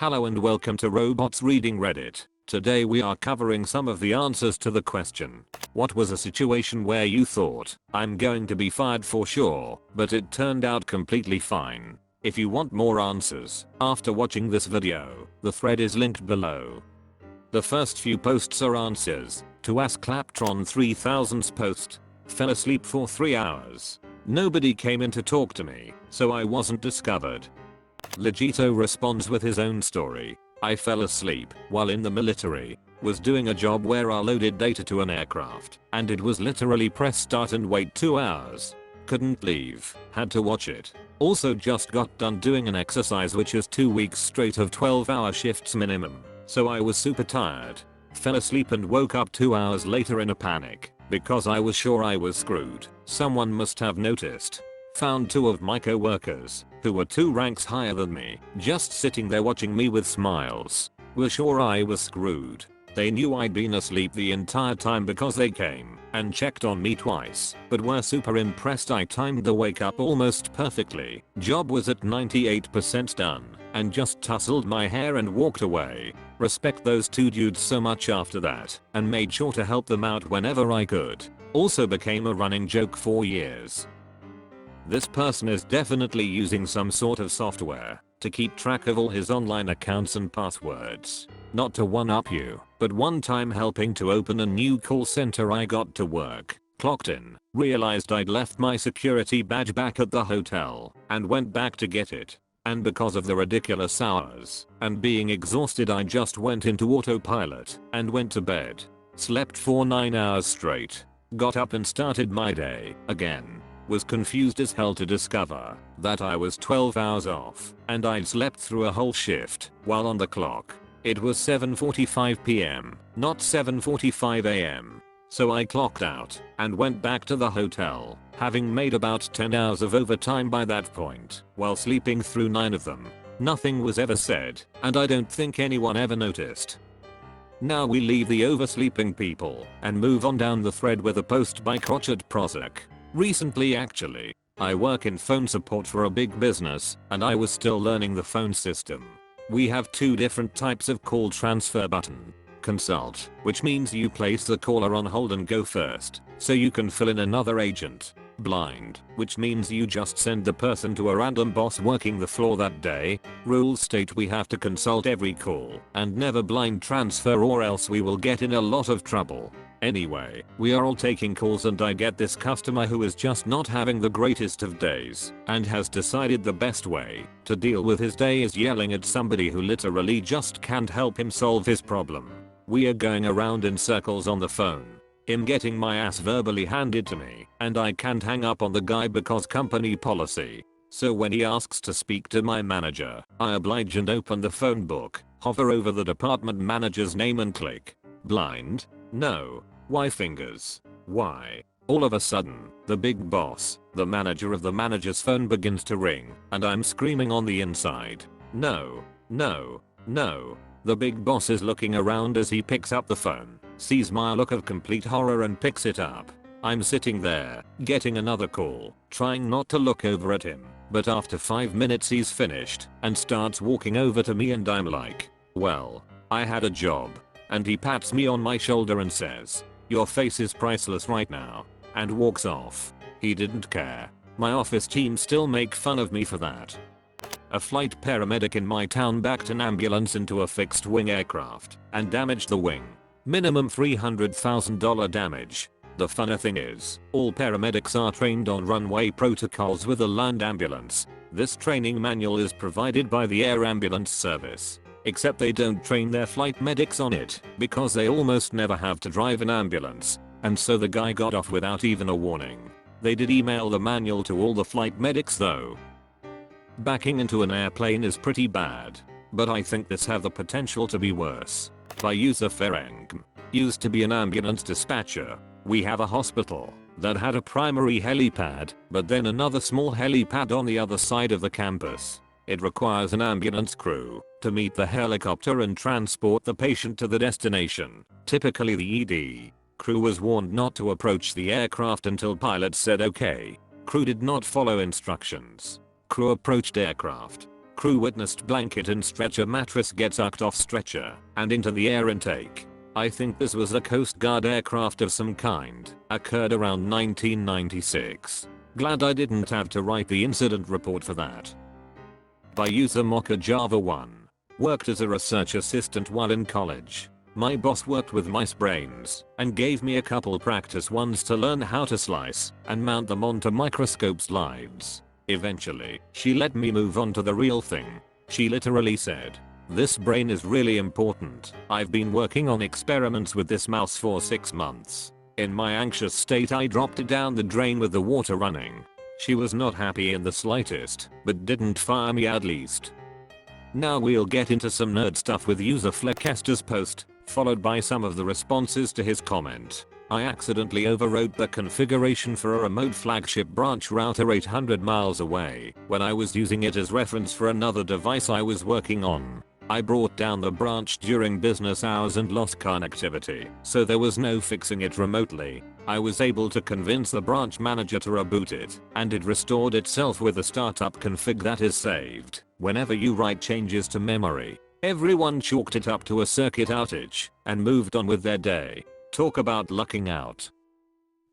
Hello and welcome to Robots Reading Reddit. Today we are covering some of the answers to the question, what was a situation where you thought, I'm going to be fired for sure, but it turned out completely fine? If you want more answers, after watching this video, the thread is linked below. The first few posts are answers to Ask Claptron 3000's post. Fell asleep for 3 hours. Nobody came in to talk to me, so I wasn't discovered. Legito responds with his own story. I fell asleep while in the military, was doing a job where I loaded data to an aircraft, and it was literally press start and wait 2 hours. Couldn't leave, had to watch it. Also just got done doing an exercise which is 2 weeks straight of 12-hour shifts minimum, so I was super tired. Fell asleep and woke up 2 hours later in a panic, because I was sure I was screwed. Someone must have noticed. Found 2 of my co-workers, who were 2 ranks higher than me, just sitting there watching me with smiles. Was sure I was screwed. They knew I'd been asleep the entire time because they came and checked on me twice, but were super impressed I timed the wake up almost perfectly. Job was at 98% done, and just tousled my hair and walked away. Respect those 2 dudes so much after that, and made sure to help them out whenever I could. Also became a running joke for years. This person is definitely using some sort of software to keep track of all his online accounts and passwords. Not to one-up you, but one time helping to open a new call center I got to work, clocked in, realized I'd left my security badge back at the hotel, and went back to get it. And because of the ridiculous hours and being exhausted I just went into autopilot and went to bed. Slept for 9 hours straight. Got up and started my day again. Was confused as hell to discover that I was 12 hours off and I'd slept through a whole shift while on the clock. It was 7:45 PM, not 7:45 AM. So I clocked out and went back to the hotel, having made about 10 hours of overtime by that point, while sleeping through 9 of them. Nothing was ever said, and I don't think anyone ever noticed. Now we leave the oversleeping people and move on down the thread with a post by Crotchet Prozac. Recently actually, I work in phone support for a big business, and I was still learning the phone system. We have 2 different types of call transfer button. Consult, which means you place the caller on hold and go first, so you can fill in another agent. Blind, which means you just send the person to a random boss working the floor that day. Rules state we have to consult every call and never blind transfer or else we will get in a lot of trouble. Anyway, we are all taking calls and I get this customer who is just not having the greatest of days and has decided the best way to deal with his day is yelling at somebody who literally just can't help him solve his problem. We are going around in circles on the phone. Him getting my ass verbally handed to me, and I can't hang up on the guy because company policy. So when he asks to speak to my manager, I oblige and open the phone book, hover over the department manager's name and click. Blind? No. Why fingers? Why? All of a sudden, the big boss, the manager of the manager's phone begins to ring, and I'm screaming on the inside. No. No. No. The big boss is looking around as he picks up the phone, sees my look of complete horror and picks it up. I'm sitting there, getting another call, trying not to look over at him, but after 5 minutes he's finished and starts walking over to me and I'm like, well, I had a job. And he pats me on my shoulder and says, your face is priceless right now, and walks off. He didn't care. My office team still make fun of me for that. A flight paramedic in my town backed an ambulance into a fixed wing aircraft and damaged the wing. Minimum $300,000 damage. The funny thing is, all paramedics are trained on runway protocols with a land ambulance. This training manual is provided by the Air Ambulance Service. Except they don't train their flight medics on it because they almost never have to drive an ambulance, and so the guy got off without even a warning. They did email the manual to all the flight medics though. Backing into an airplane is pretty bad, but I think this have the potential to be worse. By user Ferenc. Used to be an ambulance dispatcher. We have a hospital that had a primary helipad, but then another small helipad on the other side of the campus. It requires an ambulance crew to meet the helicopter and transport the patient to the destination, typically the ED. Crew was warned not to approach the aircraft until pilots said okay. Crew did not follow instructions. Crew approached aircraft. Crew witnessed blanket and stretcher mattress get sucked off stretcher and into the air intake. I think this was a Coast Guard aircraft of some kind. Occurred around 1996. Glad I didn't have to write the incident report for that. By user Mocha Java 1. Worked as a research assistant while in college. My boss worked with mice brains and gave me a couple practice ones to learn how to slice and mount them onto microscope slides. Eventually, she let me move on to the real thing. She literally said, "This brain is really important. I've been working on experiments with this mouse for 6 months." In my anxious state I dropped it down the drain with the water running. She was not happy in the slightest, but didn't fire me at least. Now we'll get into some nerd stuff with user Fleckester's post, followed by some of the responses to his comment. I accidentally overwrote the configuration for a remote flagship branch router 800 miles away when I was using it as reference for another device I was working on. I brought down the branch during business hours and lost connectivity, so there was no fixing it remotely. I was able to convince the branch manager to reboot it, and it restored itself with a startup config that is saved whenever you write changes to memory. Everyone chalked it up to a circuit outage and moved on with their day. Talk about lucking out.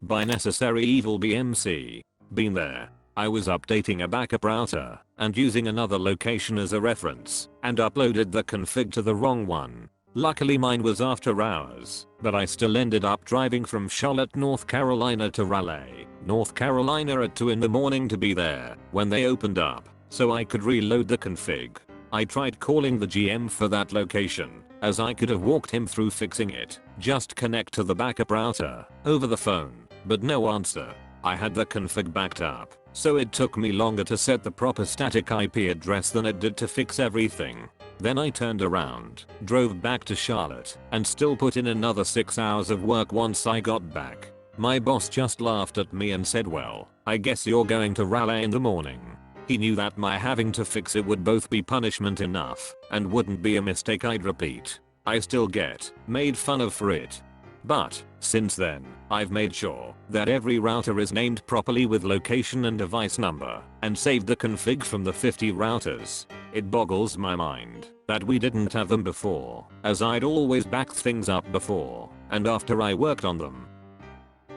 By Necessary Evil BMC. Been there. I was updating a backup router and using another location as a reference and uploaded the config to the wrong one. Luckily mine was after hours, but I still ended up driving from Charlotte, North Carolina to Raleigh, North Carolina at 2 in the morning to be there when they opened up so I could reload the config. I tried calling the GM for that location as I could have walked him through fixing it. Just connect to the backup router over the phone, but no answer. I had the config backed up, so it took me longer to set the proper static IP address than it did to fix everything. Then I turned around, drove back to Charlotte, and still put in another 6 hours of work once I got back. My boss just laughed at me and said, "Well, I guess you're going to Raleigh in the morning." He knew that my having to fix it would both be punishment enough and wouldn't be a mistake I'd repeat. I still get made fun of for it. But since then, I've made sure that every router is named properly with location and device number and saved the config from the 50 routers. It boggles my mind that we didn't have them before, as I'd always backed things up before and after I worked on them.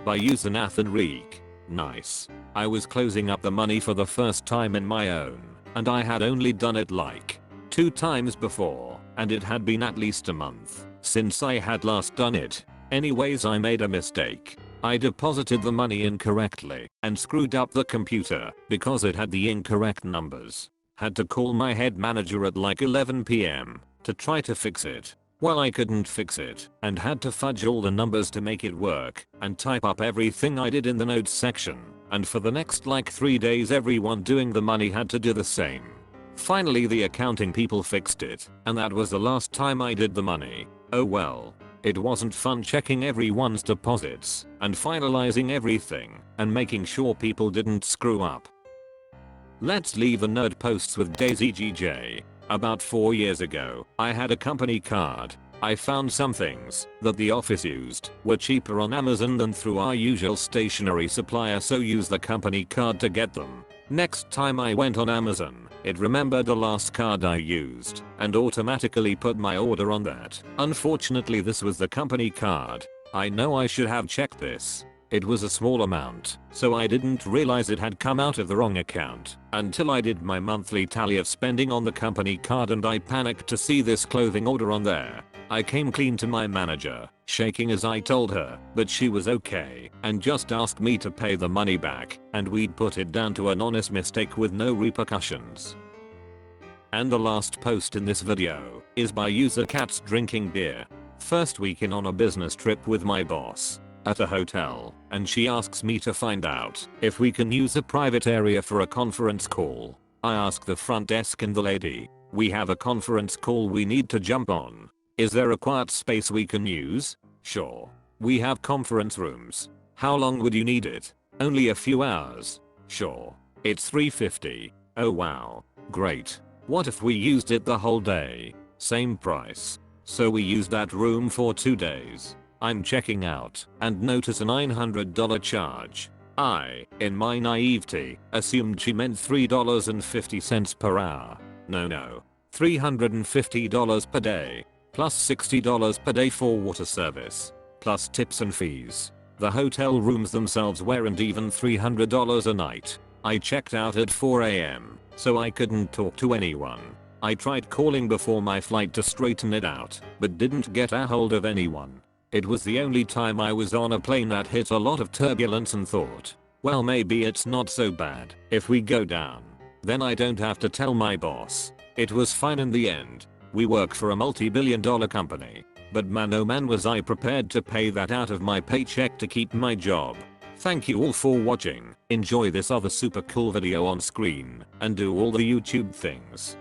By user Nathan Reek. Nice. I was closing up the money for the first time in my own, and I had only done it like 2 times before, and it had been at least a month since I had last done it. Anyways, I made a mistake. I deposited the money incorrectly and screwed up the computer because it had the incorrect numbers. Had to call my head manager at like 11 PM to try to fix it. Well, I couldn't fix it and had to fudge all the numbers to make it work and type up everything I did in the notes section. And for the next like 3 days everyone doing the money had to do the same. Finally the accounting people fixed it, and that was the last time I did the money. Oh well. It wasn't fun checking everyone's deposits and finalizing everything and making sure people didn't screw up. Let's leave the nerd posts with Daisy GJ. About 4 years ago, I had a company card. I found some things that the office used were cheaper on Amazon than through our usual stationery supplier, so used the company card to get them. Next time I went on Amazon, it remembered the last card I used and automatically put my order on that. Unfortunately, this was the company card. I know I should have checked this. It was a small amount, so I didn't realize it had come out of the wrong account until I did my monthly tally of spending on the company card, and I panicked to see this clothing order on there. I came clean to my manager, shaking as I told her, but she was okay and just asked me to pay the money back, and we'd put it down to an honest mistake with no repercussions. And the last post in this video is by user Cats Drinking Beer. First weekend on a business trip with my boss at a hotel, and she asks me to find out if we can use a private area for a conference call. I ask the front desk and the lady, "We have a conference call we need to jump on. Is there a quiet space we can use?" "Sure. We have conference rooms. How long would you need it?" "Only a few hours." "Sure. It's $350. "Oh wow. Great. What if we used it the whole day?" "Same price." So we used that room for 2 days. I'm checking out and notice a $900 charge. I, in my naivety, assumed she meant $3.50 per hour. no. $350 per day. Plus $60 per day for water service. Plus tips and fees. The hotel rooms themselves weren't even $300 a night. I checked out at 4 AM, so I couldn't talk to anyone. I tried calling before my flight to straighten it out, but didn't get a hold of anyone. It was the only time I was on a plane that hit a lot of turbulence and thought, well, maybe it's not so bad if we go down. Then I don't have to tell my boss. It was fine in the end. We work for a multi-billion-dollar company. But man, oh man, was I prepared to pay that out of my paycheck to keep my job. Thank you all for watching. Enjoy this other super cool video on screen and do all the YouTube things.